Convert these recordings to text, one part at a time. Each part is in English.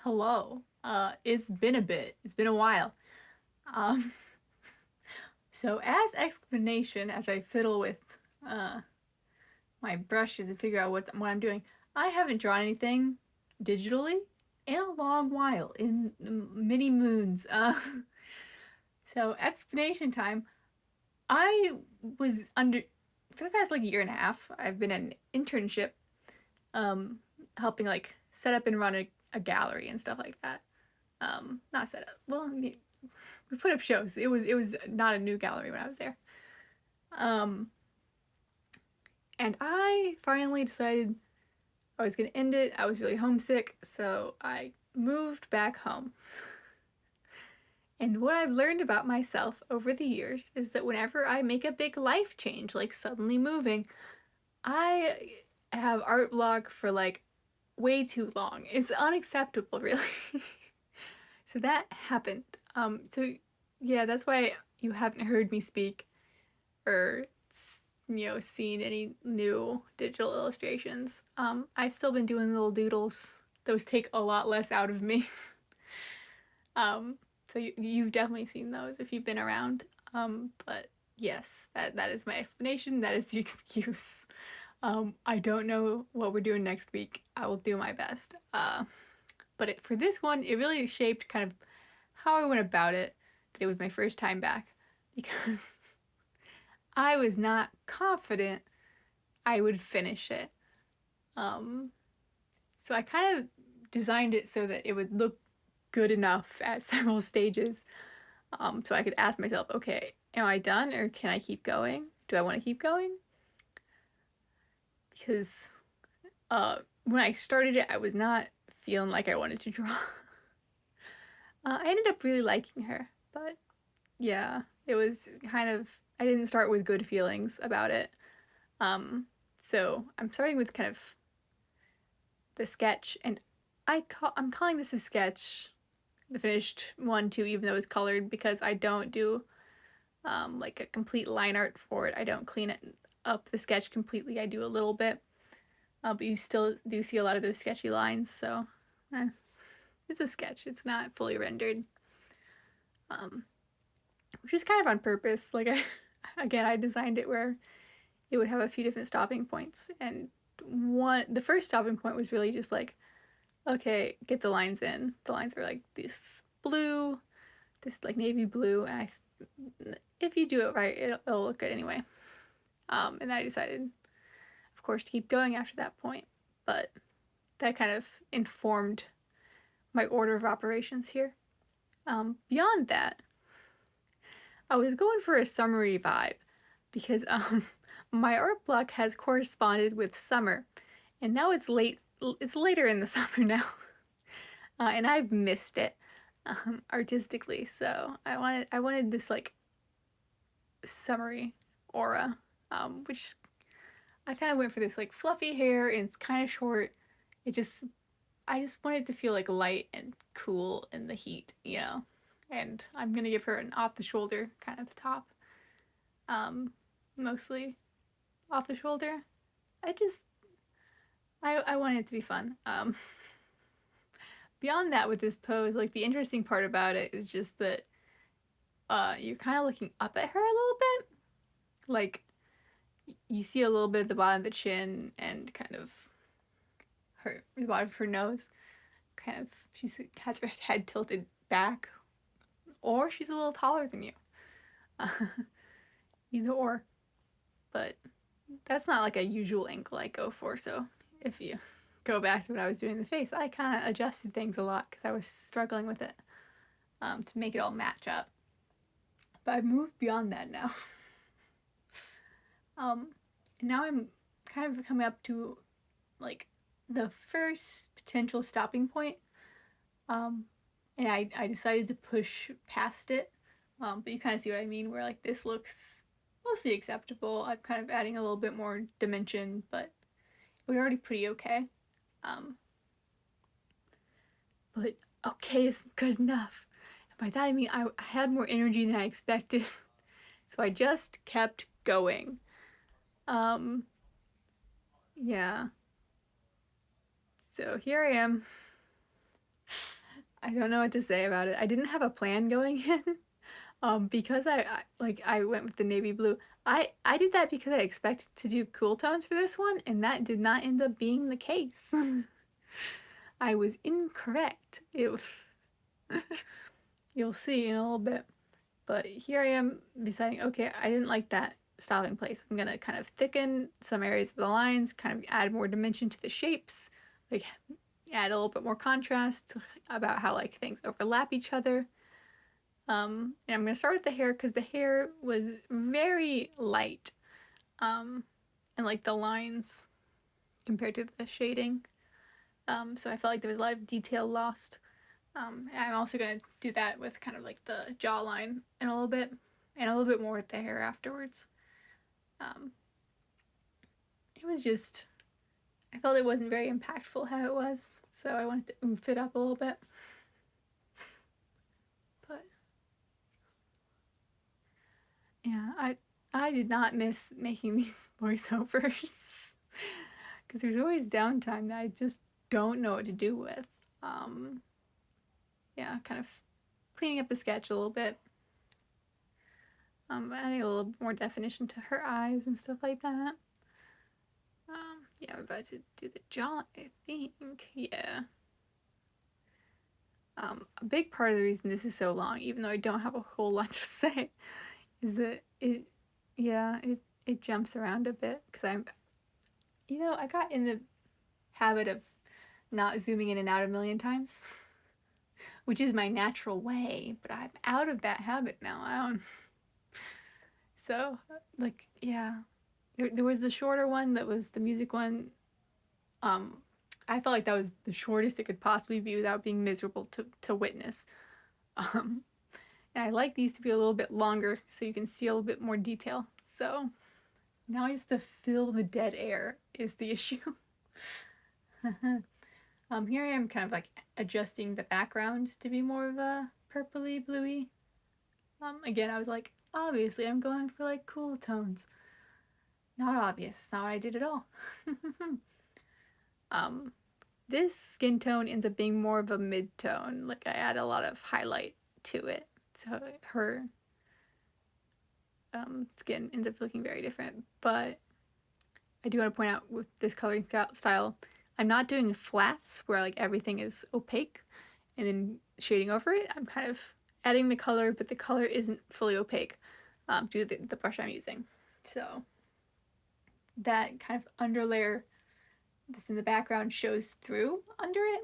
Hello. It's been a bit. It's been a while. Um, so as explanation, as I fiddle with uh my brushes and figure out what I'm doing, I haven't drawn anything digitally in a long while, in many moons. So explanation time. I was under for the past like year and a half. I've been in an internship, um, helping like set up and run a gallery and stuff like that. Not set up. Well, we put up shows. It was not a new gallery when I was there. Um, and I finally decided I was gonna end it. I was really homesick, so I moved back home. And what I've learned about myself over the years is that whenever I make a big life change, like suddenly moving, I have art block for like way too long. It's unacceptable, really. So that happened. So yeah, that's why you haven't heard me speak or seen any new digital illustrations. I've still been doing little doodles. Those take a lot less out of me. um, so you've definitely seen those if you've been around. But yes, that is my explanation. That is the excuse. I don't know what we're doing next week. I will do my best. But for this one, it really shaped kind of how I went about it. That it was my first time back because I was not confident I would finish it. Um, so I kind of designed it so that it would look good enough at several stages. So I could ask myself, okay, am I done or can I keep going? Do I want to keep going? Because when I started it, I was not feeling like I wanted to draw. I ended up really liking her, but yeah, it was kind of, I didn't start with good feelings about it. Um, so I'm starting with kind of the sketch, and I'm calling this a sketch, the finished one too, even though it's colored, because I don't do like a complete line art for it. I don't clean it up the sketch completely. I do a little bit, but you still do see a lot of those sketchy lines. So eh, it's a sketch. It's not fully rendered, um, which is kind of on purpose. Like I designed it where it would have a few different stopping points, and the first stopping point was really just like, okay, get the lines in. The lines are like this blue, this like navy blue, and if you do it right, it'll look good anyway. And then I decided, of course, to keep going after that point, but that kind of informed my order of operations here. Beyond that, I was going for a summery vibe because my art block has corresponded with summer, and now it's late. It's later in the summer now, and I've missed it artistically. So I wanted this like summery aura, which I kind of went for this like fluffy hair, and it's kind of short. It just I just wanted to feel like light and cool in the heat, you know. And I'm gonna give her an off the shoulder kind of top, mostly off the shoulder. I just I want it to be fun. Beyond that, with this pose, like the interesting part about it is just that you're kind of looking up at her a little bit, like you see a little bit at the bottom of the chin and kind of the bottom of her nose. Kind of, she has her head tilted back, or she's a little taller than you. Either or, but that's not like a usual angle I go for. So if you go back to what I was doing in the face, I kind of adjusted things a lot because I was struggling with it, to make it all match up. But I've moved beyond that now. um, Now I'm kind of coming up to like the first potential stopping point. And I decided to push past it. But you kind of see what I mean, where like this looks mostly acceptable. I'm kind of adding a little bit more dimension, but it was already pretty okay. Um, but okay isn't good enough. And by that I mean I had more energy than I expected. So I just kept going. Um, yeah. So here I am. I don't know what to say about it. I didn't have a plan going in. Because I went with the navy blue. I did that because I expected to do cool tones for this one, and that did not end up being the case. I was incorrect. You'll see in a little bit. But here I am deciding, okay, I didn't like that stopping place. I'm gonna kind of thicken some areas of the lines, kind of add more dimension to the shapes, like add a little bit more contrast about how like things overlap each other. And I'm gonna start with the hair because the hair was very light, and like the lines compared to the shading. So I felt like there was a lot of detail lost. And I'm also gonna do that with kind of like the jawline in a little bit, and a little bit more with the hair afterwards. It was just, I felt it wasn't very impactful how it was, so I wanted to oomph it up a little bit. But yeah, I did not miss making these voiceovers because there's always downtime that I just don't know what to do with. Yeah, kind of cleaning up the sketch a little bit, adding a little more definition to her eyes and stuff like that. Yeah, I'm about to do the jaw, I think. Yeah. A big part of the reason this is so long, even though I don't have a whole lot to say, is that it jumps around a bit because I got in the habit of not zooming in and out a million times, which is my natural way, but I'm out of that habit now. I don't. So, like, yeah. There was the shorter one that was the music one. I felt like that was the shortest it could possibly be without being miserable to witness. And I like these to be a little bit longer so you can see a little bit more detail. So now just to fill the dead air is the issue. Here I am kind of like adjusting the background to be more of a purpley bluey. Again, I was like, obviously I'm going for like cool tones. Not obvious, not what I did at all. This skin tone ends up being more of a mid-tone. Like I add a lot of highlight to it. So her skin ends up looking very different. But I do want to point out with this coloring style, I'm not doing flats where like everything is opaque and then shading over it. I'm kind of adding the color, but the color isn't fully opaque due to the brush I'm using. So that kind of underlayer that's in the background shows through under it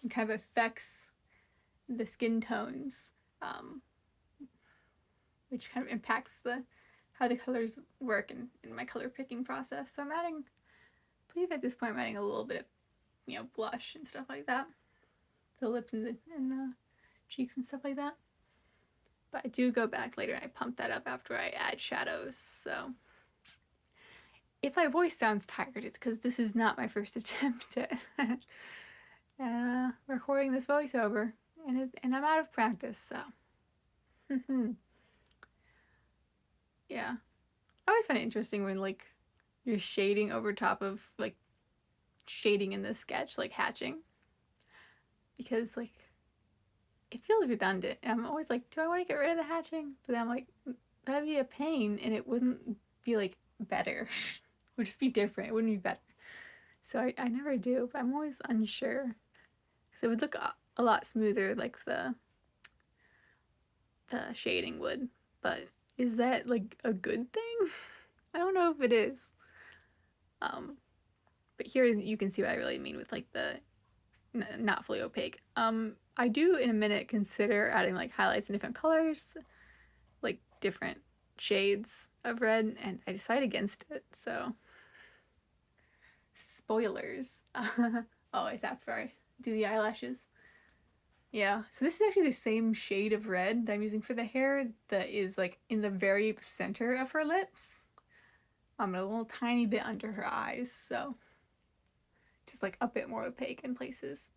and kind of affects the skin tones, which kind of impacts how the colors work in my color picking process. So I'm adding, I believe at this point I'm adding a little bit of blush and stuff like that, the lips and the cheeks and stuff like that. But I do go back later and I pump that up after I add shadows. So if my voice sounds tired, it's because this is not my first attempt at recording this voiceover, and I'm out of practice, so. Yeah. I always find it interesting when, like, you're shading over top of, like, shading in the sketch, like hatching. Because, like, it feels redundant. And I'm always like, do I want to get rid of the hatching? But then I'm like, that'd be a pain, and it wouldn't be, like, better. It would just be different. It wouldn't be better. So I never do, but I'm always unsure. Because it would look a lot smoother, like the shading would. But is that, like, a good thing? I don't know if it is. But here you can see what I really mean with, like, the not fully opaque. I do, in a minute, consider adding, like, highlights in different colors, like, different shades of red, and I decided against it, so. Spoilers. Oh, it's after I do the eyelashes. Yeah, so this is actually the same shade of red that I'm using for the hair that is, like, in the very center of her lips. A little tiny bit under her eyes, so just, like, a bit more opaque in places.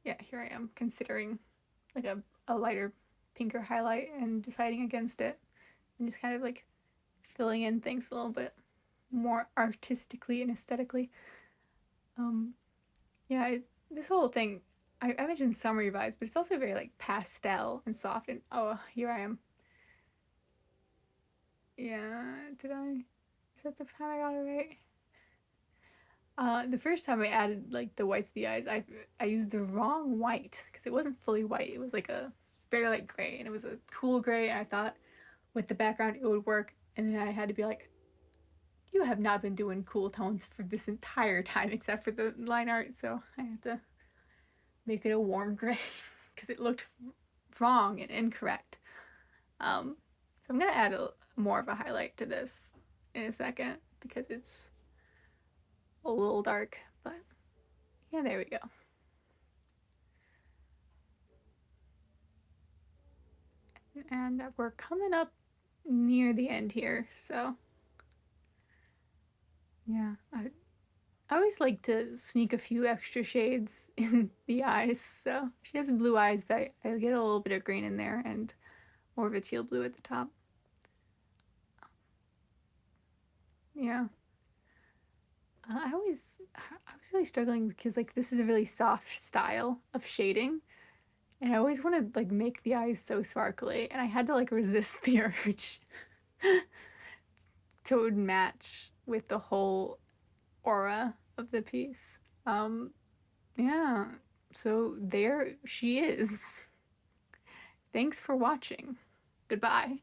Yeah, here I am considering, like, a lighter pinker highlight and deciding against it. And just kind of, like, filling in things a little bit. more artistically and aesthetically. Yeah, this whole thing, I mentioned summery vibes, but it's also very like pastel and soft. And oh, here I am. Yeah, did I? Is that the time I got it right? The first time I added like the whites of the eyes, I used the wrong white because it wasn't fully white. It was like a very light gray, and it was a cool gray. And I thought with the background it would work, and then I had to be like, "You have not been doing cool tones for this entire time, except for the line art." So I had to make it a warm gray because it looked wrong and incorrect. So I'm gonna add more of a highlight to this in a second because it's a little dark, but yeah, there we go. And we're coming up near the end here, so yeah, I always like to sneak a few extra shades in the eyes. So she has blue eyes, but I get a little bit of green in there and more of a teal blue at the top. Yeah. I was really struggling because like this is a really soft style of shading, and I always want to like make the eyes so sparkly, and I had to like resist the urge to match with the whole aura of the piece. Yeah. So there she is. Thanks for watching. Goodbye.